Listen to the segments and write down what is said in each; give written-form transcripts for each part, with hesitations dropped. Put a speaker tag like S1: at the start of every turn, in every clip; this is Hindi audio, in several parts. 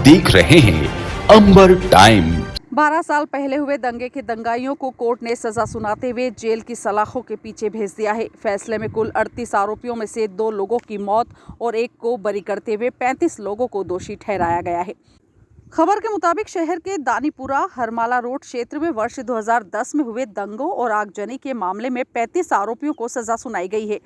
S1: देख रहे हैं अंबर टाइम।
S2: 12 साल पहले हुए दंगे के दंगाइयों को कोर्ट ने सजा सुनाते हुए जेल की सलाखों के पीछे भेज दिया है। फैसले में कुल 38 आरोपियों में से 2 लोगों की मौत और 1 को बरी करते हुए 35 लोगों को दोषी ठहराया गया है। खबर के मुताबिक शहर के दानीपुरा हरमाला रोड क्षेत्र में वर्ष 2010 में हुए दंगों और आगजनी के मामले में 35 आरोपियों को सजा सुनाई गई है।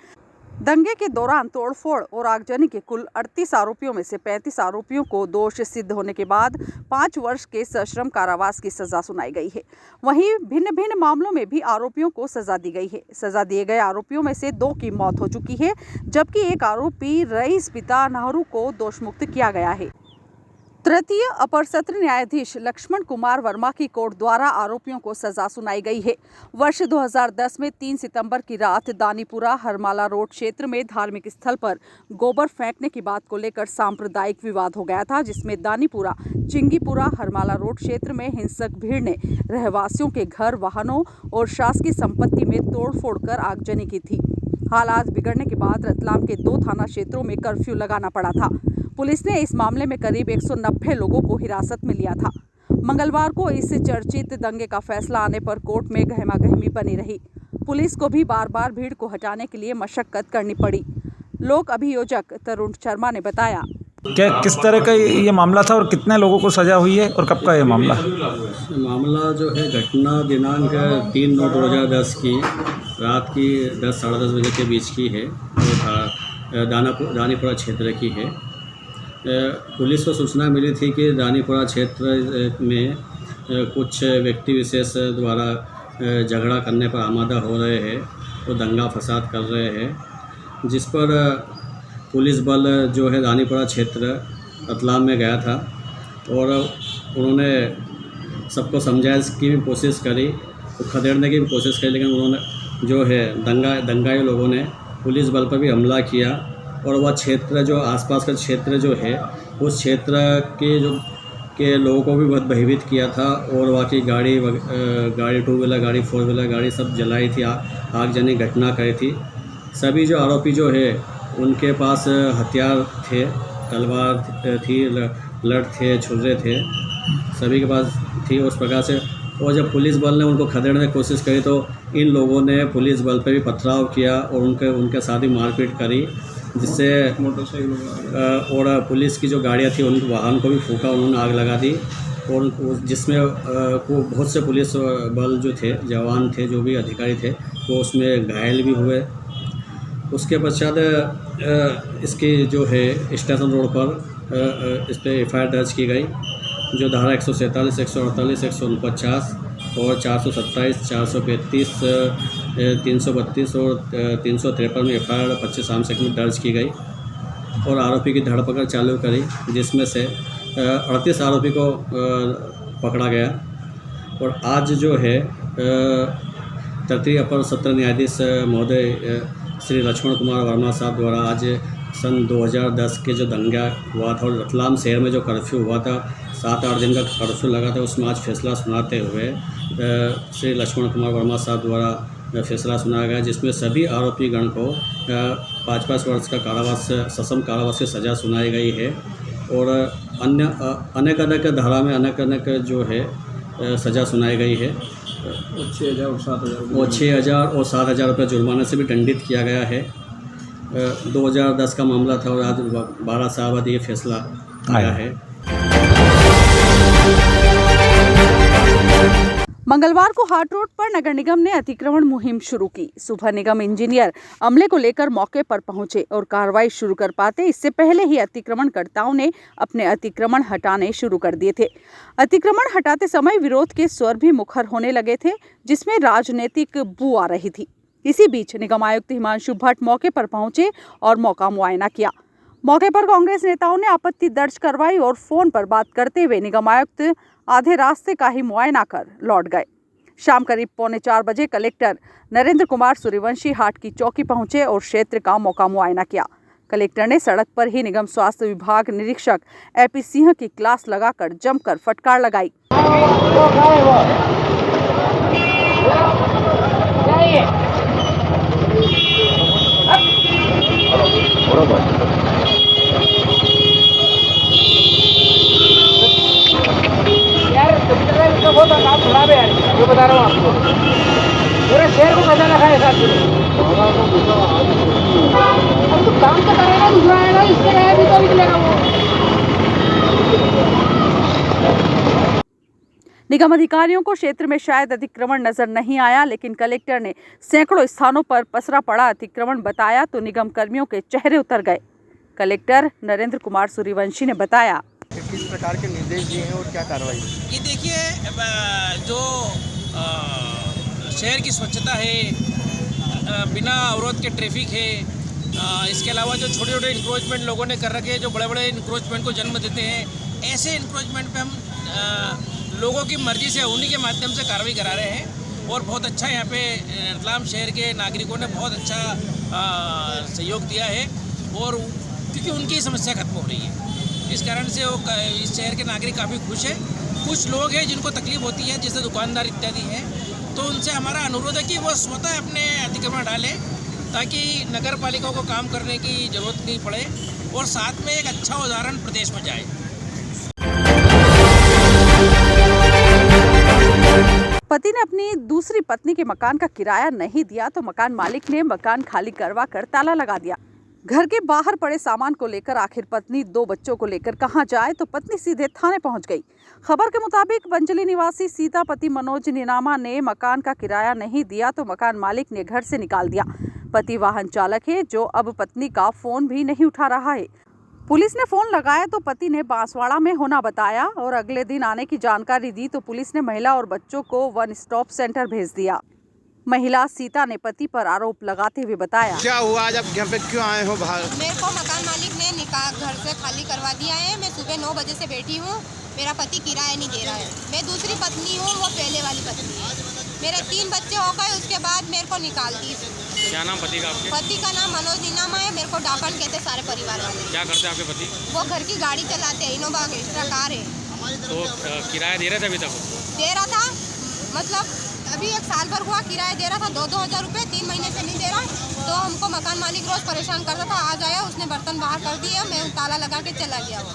S2: दंगे के दौरान तोड़फोड़ और आगजनी के कुल 38 आरोपियों में से 35 आरोपियों को दोष सिद्ध होने के बाद 5 वर्ष के सश्रम कारावास की सजा सुनाई गई है। वहीं भिन्न भिन्न मामलों में भी आरोपियों को सजा दी गई है। सजा दिए गए आरोपियों में से 2 की मौत हो चुकी है, जबकि एक आरोपी रईस पिता नहरू को दोषमुक्त किया गया है। तृतीय अपर सत्र न्यायाधीश लक्ष्मण कुमार वर्मा की कोर्ट द्वारा आरोपियों को सजा सुनाई गई है। वर्ष 2010 में 3 सितंबर की रात दानीपुरा हरमाला रोड क्षेत्र में धार्मिक स्थल पर गोबर फेंकने की बात को लेकर सांप्रदायिक विवाद हो गया था, जिसमें दानीपुरा चिंगीपुरा हरमाला रोड क्षेत्र में हिंसक भीड़ ने रहवासियों के घर, वाहनों और शासकीय संपत्ति में तोड़फोड़ कर आगजनी की थी। हालात बिगड़ने के बाद रतलाम के 2 थाना क्षेत्रों में कर्फ्यू लगाना पड़ा था। पुलिस ने इस मामले में करीब 190 लोगों को हिरासत में लिया था। मंगलवार को इस चर्चित दंगे का फैसला आने पर कोर्ट में गहमागहमी बनी रही। पुलिस को भी बार बार भीड़ को हटाने के लिए मशक्कत करनी पड़ी। लोक अभियोजक तरुण शर्मा ने बताया,
S3: क्या किस तरह का ये मामला था और कितने लोगों को सजा हुई है और कब का ये मामला?
S4: मामला जो है घटना दिनांक 3/9/2010 की रात की 10 साढ़े 10 बजे के बीच की है और दानीपुरा क्षेत्र की है। पुलिस को सूचना मिली थी कि दानीपुरा क्षेत्र में कुछ व्यक्ति विशेष द्वारा झगड़ा करने पर आमादा हो रहे हैं और दंगा फसाद कर रहे हैं, जिस पर पुलिस बल जो है दानीपुरा क्षेत्र रतलाम में गया था और उन्होंने सबको समझाने की भी कोशिश करी, खदेड़ने की भी कोशिश करी, लेकिन उन्होंने जो है दंगाई लोगों ने पुलिस बल पर भी हमला किया और वह क्षेत्र जो आसपास का क्षेत्र जो है उस क्षेत्र के लोगों को भी बहुत भयभीत किया था और वहाँ की गाड़ी 2 व्हीलर गाड़ी 4 व्हीलर गाड़ी सब जलाई थी, आगजनी घटना करी थी। सभी जो आरोपी जो है उनके पास हथियार थे, तलवार थी, लठ थे, छुरे थे, सभी के पास थी उस प्रकार से। और जब पुलिस बल ने उनको खदेड़ने की कोशिश करी तो इन लोगों ने पुलिस बल पर भी पथराव किया और उनके साथ ही मारपीट करी, जिससे और पुलिस की जो गाड़ियाँ थी उनके वाहन को भी फूंका, उन्होंने आग लगा दी और जिसमें बहुत से पुलिस बल जो थे, जवान थे, जो भी अधिकारी थे, वो उसमें घायल भी हुए। उसके पश्चात इसकी जो है स्टेशन रोड पर इस पर FIR दर्ज की गई, जो धारा 147, 148, 149 और 427, 435, 332 और 353 में FIR 25 आर्म्स एक्ट में दर्ज की गई और आरोपी की धरपकड़ चालू करी, जिसमें से 38 आरोपी को पकड़ा गया। और आज जो है तृतीय अपर सत्र न्यायाधीश महोदय श्री लक्ष्मण कुमार वर्मा साहब द्वारा आज सन 2010 के जो दंगा हुआ था और रतलाम शहर में जो कर्फ्यू हुआ था, 7-8 दिन का कर्फ्यू लगा था, उसमें आज फैसला सुनाते हुए श्री लक्ष्मण कुमार वर्मा साहब द्वारा फैसला सुनाया गया, जिसमें सभी आरोपी गण को 5-5 वर्ष का कारावास, सश्रम कारावास की सज़ा सुनाई गई है और अनेक धारा में अनेक जो है सज़ा सुनाई गई है। 6,000 और 7,000 रुपये जुर्माने से भी दंडित किया गया है। 2010 का मामला था और आज 12 साल बाद ये फैसला आया है।
S2: मंगलवार को हाट रोड पर नगर निगम ने अतिक्रमण मुहिम शुरू की। सुबह निगम इंजीनियर अमले को लेकर मौके पर पहुंचे और कार्रवाई शुरू कर पाते इससे पहले ही अतिक्रमणकर्ताओं ने अपने अतिक्रमण हटाने शुरू कर दिए थे। अतिक्रमण हटाते समय विरोध के स्वर भी मुखर होने लगे थे, जिसमें राजनीतिक बू आ रही थी। इसी बीच निगम आयुक्त हिमांशु भट्ट मौके पर पहुंचे और मौका मुआयना किया। मौके पर कांग्रेस नेताओं ने आपत्ति दर्ज करवाई और फोन पर बात करते हुए निगम आयुक्त आधे रास्ते का ही मुआयना कर लौट गए। शाम करीब 3:45 बजे कलेक्टर नरेंद्र कुमार सूर्यवंशी हाट की चौकी पहुंचे और क्षेत्र का मौका मुआयना किया। कलेक्टर ने सड़क पर ही निगम स्वास्थ्य विभाग निरीक्षक AP सिंह की क्लास लगाकर जमकर फटकार लगाई।
S5: पैसा रखा है 7 किलो। अब तो काम तो करेगा, दूसरा आएगा, इसके रहे भी तो निकलेगा वो।
S2: निगम अधिकारियों को क्षेत्र में शायद अतिक्रमण नजर नहीं आया, लेकिन कलेक्टर ने सैकड़ों स्थानों पर पसरा पड़ा अतिक्रमण बताया तो निगम कर्मियों के चेहरे उतर गए। कलेक्टर नरेंद्र कुमार सूर्यवंशी ने बताया,
S6: किस प्रकार के निर्देश दिए हैं और क्या कार्रवाई?
S7: ये देखिए, जो शहर की स्वच्छता है, बिना अवरोध के ट्रैफिक है, इसके अलावा जो छोटे छोटे इंक्रोचमेंट लोगों ने कर रखे हैं, जो बड़े बड़े इंक्रोचमेंट को जन्म देते हैं, ऐसे इंक्रोचमेंट पे हम लोगों की मर्जी से उन्हीं के माध्यम से कार्रवाई करा रहे हैं। और बहुत अच्छा यहाँ पे रतलाम शहर के नागरिकों ने बहुत अच्छा सहयोग दिया है, और क्योंकि उनकी समस्या खत्म हो रही है, इस कारण से वो इस शहर के नागरिक काफ़ी खुश हैं। कुछ लोग हैं जिनको तकलीफ होती है, जैसे दुकानदार इत्यादि हैं, तो उनसे हमारा अनुरोध है कि वो स्वतः अपने अतिक्रमण डालें, ताकि नगर पालिका को काम करने की ज़रूरत नहीं पड़े और साथ में एक अच्छा उदाहरण प्रदेश में जाए।
S2: पति ने अपनी दूसरी पत्नी के मकान का किराया नहीं दिया तो मकान मालिक ने मकान खाली करवा कर ताला लगा दिया। घर के बाहर पड़े सामान को लेकर आखिर पत्नी 2 बच्चों को लेकर कहां जाए तो पत्नी सीधे थाने पहुंच गई। खबर के मुताबिक बंजली निवासी सीता पति मनोज नीनामा ने मकान का किराया नहीं दिया तो मकान मालिक ने घर से निकाल दिया। पति वाहन चालक है, जो अब पत्नी का फोन भी नहीं उठा रहा है। पुलिस ने फोन लगाया तो पति ने बांसवाड़ा में होना बताया और अगले दिन आने की जानकारी दी तो पुलिस ने महिला और बच्चों को वन स्टॉप सेंटर भेज दिया। महिला सीता ने पति पर आरोप लगाते हुए बताया,
S6: क्या हुआ, आज आप यहाँ पे क्यों आए हो बाहर?
S8: मेरे को मकान मालिक ने निकाह घर से खाली करवा दिया है। मैं सुबह 9 बजे से बैठी हूँ, मेरा पति किराया नहीं दे रहा है। मैं दूसरी पत्नी हूँ, वो पहले वाली पत्नी है। मेरे 3 बच्चे हो गए, उसके बाद मेरे को निकाल दी।
S7: क्या नाम पति का आपके?
S8: पति का नाम मनोज नीनामा है। मेरे को डाकन कहते सारे परिवार वाले।
S7: क्या करते हैं आपके पति?
S8: वो घर की गाड़ी चलाते हैं, इनोवा एक्स्ट्रा कार है।
S7: तो किराया दे रहे थे अभी तक?
S8: दे रहा था, मतलब अभी 1 साल भर हुआ किराया दे रहा था, 2-2 हज़ार रुपये। 3 महीने से नहीं दे रहा, तो हमको मकान मालिक रोज परेशान करता था। आज आया, उसने बर्तन बाहर कर दिया, मैं ताला लगा के चला गया। वो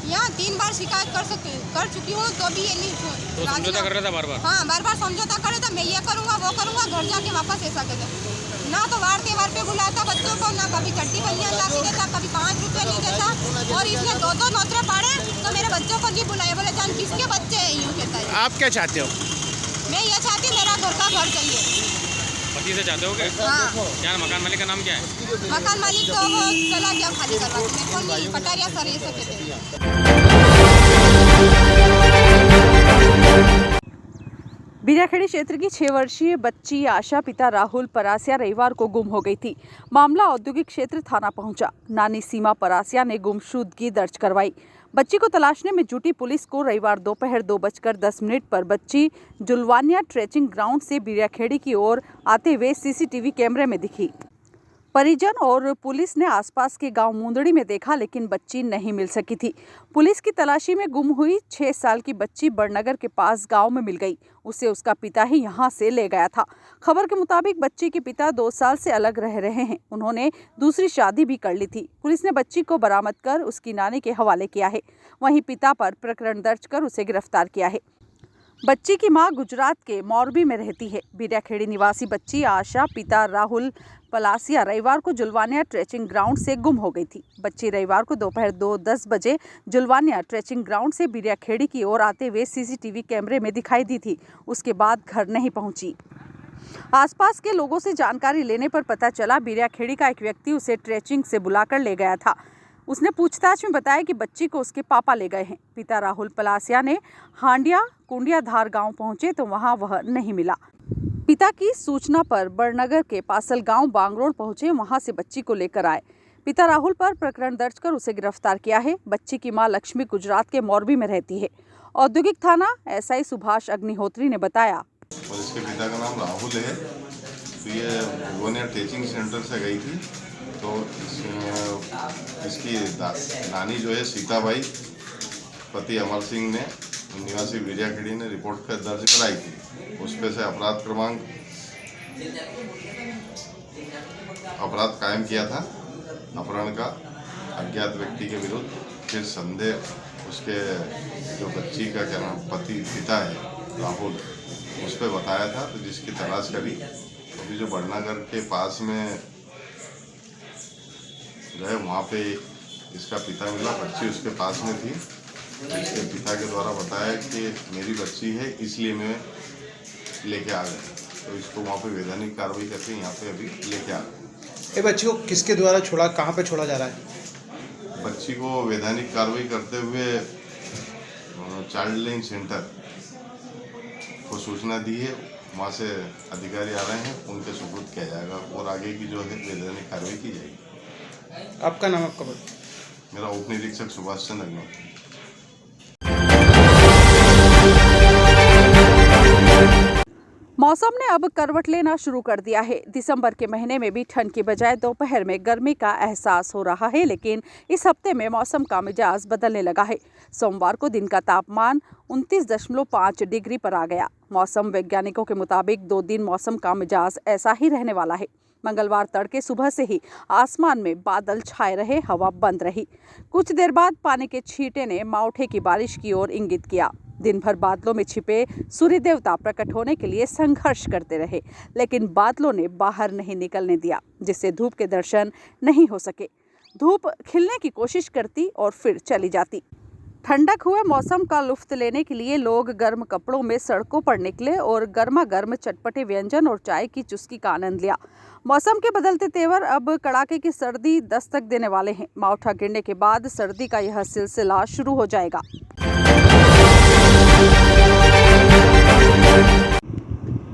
S8: यहाँ 3 बार शिकायत कर चुकी हूँ, तो भी ये नहीं
S7: तो समझौता कर रहा था बार बार?
S8: हाँ, बार बार समझौता कर रहा था, मैं ये करूँगा वो करूँगा, घर जाके वापस ऐसा कहता। ना तो वार त्योहार पे बुलाता बच्चों को, ना कभी चट्टी बनियान ला के देता, कभी 5 रुपये नहीं देता। और इसने 2-2 नौतरे पाड़े तो मेरे बच्चों को नहीं बुलाया। बोले जान किसके बच्चे हैं, यूँ कहता है।
S6: आप क्या चाहते हो?
S8: मैं ये चाहती, मेरा घर का घर चाहिए।
S7: पति से चाहते हो क्या?
S8: हाँ।
S7: क्या मकान मालिक का नाम क्या है?
S8: मकान मालिक तो वो चला गया खाली करवा के, मेरे को नहीं, कटारिया सर ये सब कहते हैं।
S2: बिराखेड़ी क्षेत्र की 6 वर्षीय बच्ची आशा पिता राहुल परासिया रविवार को गुम हो गई थी। मामला औद्योगिक क्षेत्र थाना पहुंचा। नानी सीमा परासिया ने गुमशुदगी दर्ज करवाई। बच्ची को तलाशने में जुटी पुलिस को रविवार दोपहर 2:10 पर बच्ची जुलवानिया ट्रेचिंग ग्राउंड से बिराखेड़ी की ओर आते हुए सीसीटीवी कैमरे में दिखी। परिजन और पुलिस ने आसपास के गांव मुंदड़ी में देखा, लेकिन बच्ची नहीं मिल सकी थी। पुलिस की तलाशी में गुम हुई 6 साल की बच्ची बड़नगर के पास गांव में मिल गई। उसे उसका पिता ही यहां से ले गया था। खबर के मुताबिक बच्ची के पिता 2 साल से अलग रह रहे हैं। उन्होंने दूसरी शादी भी कर ली थी। पुलिस ने बच्ची को बरामद कर उसकी नानी के हवाले किया है। वहीं पिता पर प्रकरण दर्ज कर उसे गिरफ्तार किया है। बच्ची की मां गुजरात के मोरबी में रहती है। बिराखेड़ी निवासी बच्ची आशा पिता राहुल पलासिया रविवार को जुलवानिया ट्रेचिंग ग्राउंड से गुम हो गई थी। बच्ची रविवार को दोपहर 2:10 बजे जुलवानिया ट्रेचिंग ग्राउंड से बिराखेड़ी की ओर आते हुए सीसीटीवी कैमरे में दिखाई दी थी। उसके बाद घर नहीं पहुंची। आसपास के लोगों से जानकारी लेने पर पता चला बिराखेड़ी का एक व्यक्ति उसे ट्रेचिंग से बुलाकर ले गया था। उसने पूछताछ में बताया कि बच्ची को उसके पापा ले गए हैं। पिता राहुल पलासिया ने हांडिया कुंडिया धार गांव पहुंचे तो वहां वह नहीं मिला। पिता की सूचना पर बड़नगर के पासल गांव बांगरोड पहुंचे, वहां से बच्ची को लेकर आए। पिता राहुल पर प्रकरण दर्ज कर उसे गिरफ्तार किया है। बच्ची की मां लक्ष्मी गुजरात के मोरबी में रहती है। औद्योगिक थाना एसआई सुभाष अग्निहोत्री ने बताया,
S9: और इसके पिता का नाम राहुल है। तो ये जुलवानिया ट्रेचिंग सेंटर से गई थी, तो इसकी नानी जो है सीताबाई पति अमर सिंह ने निवासी बिराखेड़ी ने रिपोर्ट दर्ज कराई थी। उस पे से अपराध कायम किया था अपहरण का अज्ञात व्यक्ति के विरुद्ध। फिर संदेह उसके जो बच्ची का क्या नाम पिता है राहुल, उस पर बताया था, तो जिसकी तलाश करी तो अभी जो बड़नागर के पास में गए वहाँ पे इसका पिता मिला, बच्ची उसके पास में थी। इसके पिता के द्वारा बताया कि मेरी बच्ची है इसलिए मैं लेके आ गया, तो इसको वहाँ पे वैधानिक कार्रवाई करके यहाँ पे अभी लेके आ गए।
S6: ये बच्ची को किसके द्वारा छोड़ा, कहाँ पे छोड़ा जा रहा है?
S9: बच्ची को वैधानिक कार्रवाई करते हुए चाइल्ड लाइन सेंटर को सूचना दी है, वहाँ से अधिकारी आ रहे हैं, उनके सुपुर्द किया जाएगा और आगे की जो है वैधानिक कार्रवाई की जाएगी।
S6: आपका नाम, आपका बोल।
S9: मेरा उप निरीक्षक सुभाष चंद्र अग्निहोत्री।
S2: मौसम ने अब करवट लेना शुरू कर दिया है। दिसंबर के महीने में भी ठंड की बजाय दोपहर में गर्मी का एहसास हो रहा है, लेकिन इस हफ्ते में मौसम का मिजाज बदलने लगा है। सोमवार को दिन का तापमान 29.5 डिग्री पर आ गया। मौसम वैज्ञानिकों के मुताबिक 2 दिन मौसम का मिजाज ऐसा ही रहने वाला है। मंगलवार तड़के सुबह से ही आसमान में बादल छाए रहे, हवा बंद रही। कुछ देर बाद पानी के छींटे ने मावठे की बारिश की ओर इंगित किया। दिन भर बादलों में छिपे सूर्य देवता प्रकट होने के लिए संघर्ष करते रहे, लेकिन बादलों ने बाहर नहीं निकलने दिया, जिससे धूप के दर्शन नहीं हो सके। धूप खिलने की कोशिश करती और फिर चली जाती। ठंडक हुए मौसम का लुत्फ लेने के लिए लोग गर्म कपड़ों में सड़कों पर निकले और गर्मा गर्म चटपटे व्यंजन और चाय की चुस्की का आनंद लिया। मौसम के बदलते तेवर अब कड़ाके की सर्दी दस्तक देने वाले हैं। मावठा गिरने के बाद सर्दी का यह सिलसिला शुरू हो जाएगा।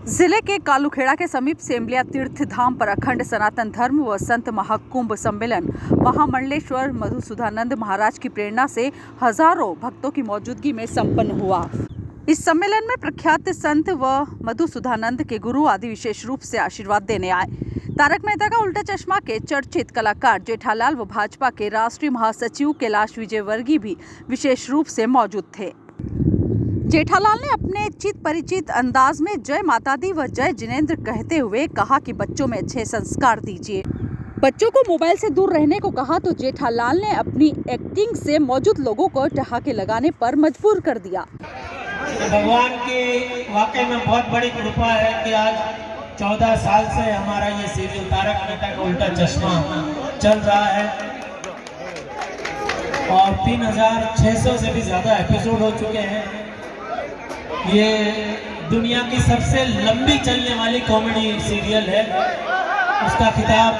S2: जिले के कालूखेड़ा के समीप सेमलिया तीर्थ धाम पर अखंड सनातन धर्म व संत महाकुंभ सम्मेलन महामंडलेश्वर मधुसूदनानंद महाराज की प्रेरणा से हजारों भक्तों की मौजूदगी में संपन्न हुआ। इस सम्मेलन में प्रख्यात संत व मधुसूदनानंद के गुरु आदि विशेष रूप से आशीर्वाद देने आए। तारक मेहता का उल्टा चश्मा के चर्चित कलाकार जेठालाल व भाजपा के राष्ट्रीय महासचिव कैलाश विजयवर्गीय भी विशेष रूप से मौजूद थे। जेठालाल ने अपने चित परिचित अंदाज में जय माता दी व जय जिनेंद्र कहते हुए कहा कि बच्चों में अच्छे संस्कार दीजिए। बच्चों को मोबाइल से दूर रहने को कहा तो जेठालाल ने अपनी एक्टिंग से मौजूद लोगों को ठहाके लगाने पर मजबूर कर दिया।
S10: भगवान की वाकई में बहुत बड़ी कृपा है कि आज 14 साल से हमारा ये सीरियल तारक मेहता का उल्टा चश्मा चल रहा है और 3600 से भी ज्यादा एपिसोड हो चुके हैं। ये दुनिया की सबसे लंबी चलने वाली कॉमेडी सीरियल है। उसका खिताब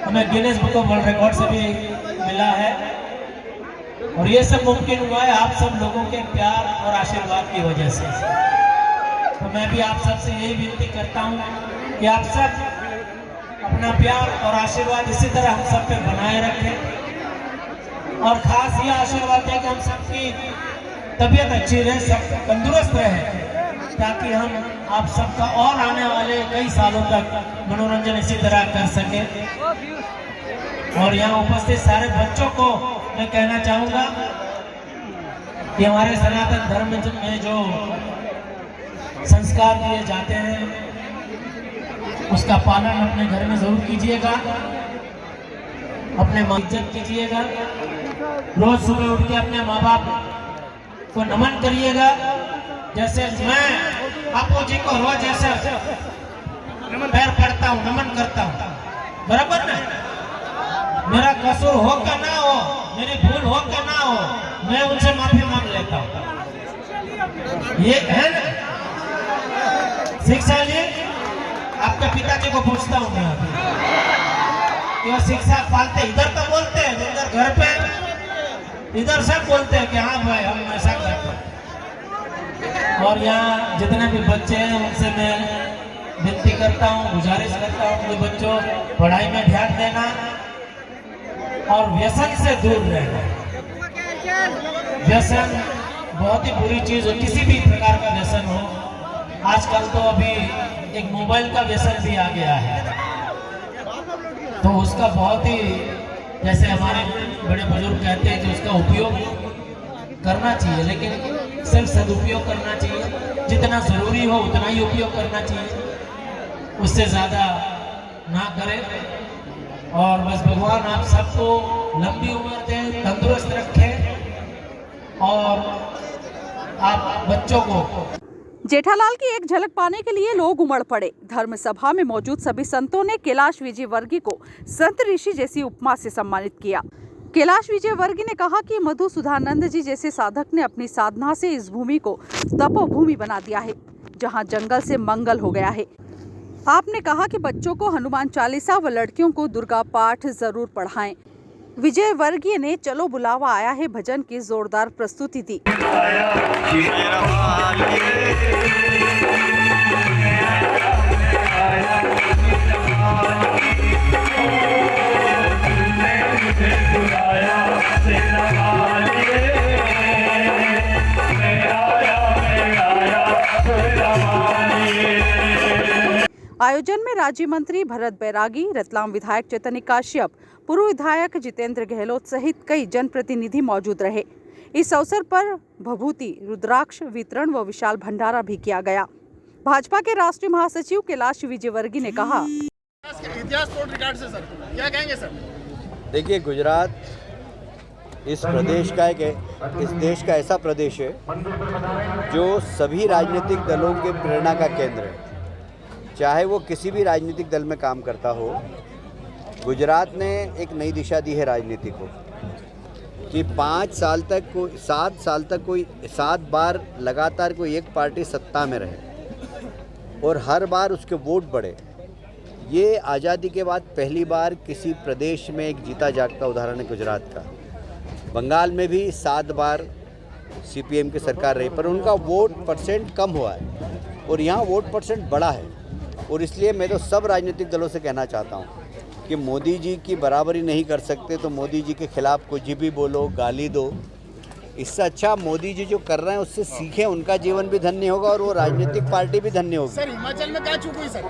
S10: हमें Guinness book of world record से भी मिला है और ये सब मुमकिन हुआ है आप सब लोगों के प्यार और आशीर्वाद की वजह से। तो मैं भी आप सब से यही विनती करता हूँ कि आप सब अपना प्यार और आशीर्वाद इसी तरह हम सब पे बनाए रखें और खास ये आशीर्वाद है कि हम सबकी तबीयत अच्छी रहे, सब तंदुरुस्त रहे, ताकि हम आप सबका और आने वाले कई सालों तक मनोरंजन इसी तरह कर सके। और यहाँ उपस्थित सारे बच्चों को मैं कहना चाहूँगा कि हमारे सनातन धर्म में जो संस्कार दिए जाते हैं उसका पालन अपने घर में जरूर कीजिएगा, अपने माँ इज्जत कीजिएगा, रोज सुबह उठ के अपने माँ बाप को नमन करिएगा। जैसे मैं आपू जी को रोज जैसे पैर पड़ता हूँ, नमन करता हूँ, बराबर ना? मेरा कसूर हो का ना हो, मेरी भूल हो का ना हो, मैं उनसे माफी मांग लेता हूँ। ये है ना शिक्षा जी? आपके पिताजी को पूछता हूँ मैं अभी, शिक्षा पालते इधर तो बोलते हैं, उधर घर पे इधर सब बोलते हैं कि हाँ भाई हम ऐसा करते हैं। और यहाँ जितने भी बच्चे हैं उनसे मैं विनती करता हूँ, गुजारिश करता हूँ कि बच्चों पढ़ाई में ध्यान देना और व्यसन से दूर रहना। व्यसन बहुत ही बुरी चीज है, किसी भी प्रकार का व्यसन हो। आजकल तो अभी एक मोबाइल का व्यसन भी आ गया है, तो उसका बहुत ही, जैसे हमारे बड़े बुजुर्ग कहते हैं कि उसका उपयोग करना चाहिए, लेकिन सिर्फ सदुपयोग करना चाहिए। जितना जरूरी हो उतना ही उपयोग करना चाहिए, उससे ज्यादा ना करें। और बस भगवान आप सबको लंबी उम्र दे, तंदुरुस्त रखे और आप बच्चों को
S2: जेठालाल की एक झलक पाने के लिए लोग उमड़ पड़े। धर्म सभा में मौजूद सभी संतों ने कैलाश विजयवर्गीय को संत ऋषि जैसी उपमा से सम्मानित किया। कैलाश विजयवर्गीय ने कहा कि मधुसूदनानंद जी जैसे साधक ने अपनी साधना से इस भूमि को तपोभूमि बना दिया है, जहां जंगल से मंगल हो गया है। आपने कहा कि बच्चों को हनुमान चालीसा व लड़कियों को दुर्गा पाठ जरूर पढ़ाएं। विजयवर्गीय ने चलो बुलावा आया है भजन की जोरदार प्रस्तुति दी। आयोजन में राज्य मंत्री भरत बैरागी, रतलाम विधायक चैतन्य काश्यप, पूर्व विधायक जितेंद्र गहलोत सहित कई जनप्रतिनिधि मौजूद रहे। इस अवसर पर भभूति, रुद्राक्ष वितरण व विशाल भंडारा भी किया गया। भाजपा के राष्ट्रीय महासचिव कैलाश विजयवर्गीय ने कहा,
S6: इतिहास तोड़ रिकॉर्ड से सर क्या कहेंगे सर?
S11: देखिए, गुजरात इस प्रदेश का इस देश का ऐसा प्रदेश है जो सभी राजनीतिक दलों के प्रेरणा का केंद्र है। चाहे वो किसी भी राजनीतिक दल में काम करता हो, गुजरात ने एक नई दिशा दी है राजनीति को कि 7 साल तक कोई 7 बार लगातार कोई एक पार्टी सत्ता में रहे और हर बार उसके वोट बढ़े। ये आज़ादी के बाद पहली बार किसी प्रदेश में एक जीता जागता उदाहरण है गुजरात का। बंगाल में भी 7 बार CPM की सरकार रही, पर उनका वोट परसेंट कम हुआ है और यहाँ वोट परसेंट बढ़ा है। और इसलिए मैं तो सब राजनीतिक दलों से कहना चाहता हूँ कि मोदी जी की बराबरी नहीं कर सकते तो मोदी जी के खिलाफ कुछ भी बोलो, गाली दो। इससे अच्छा मोदी जी जो कर रहे हैं उससे सीखें, उनका जीवन भी धन्य होगा और वो राजनीतिक पार्टी भी धन्य होगी।
S6: सर हिमाचल में क्या चूक हुई सर?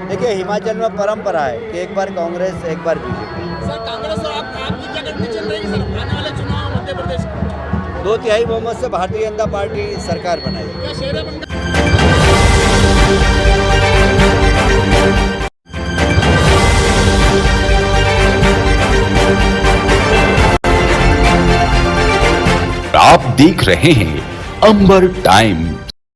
S11: देखिए, हिमाचल में परंपरा है कि एक बार कांग्रेस एक बार बीजेपी।
S6: सर कांग्रेस और आपकी क्या रणनीति चल रही है सर आने वाले चुनाव मध्य प्रदेश?
S11: 2/3 बहुमत से भारतीय जनता पार्टी सरकार बनाएगी।
S6: क्या शेर है?
S1: आप देख रहे हैं अंबर टाइम।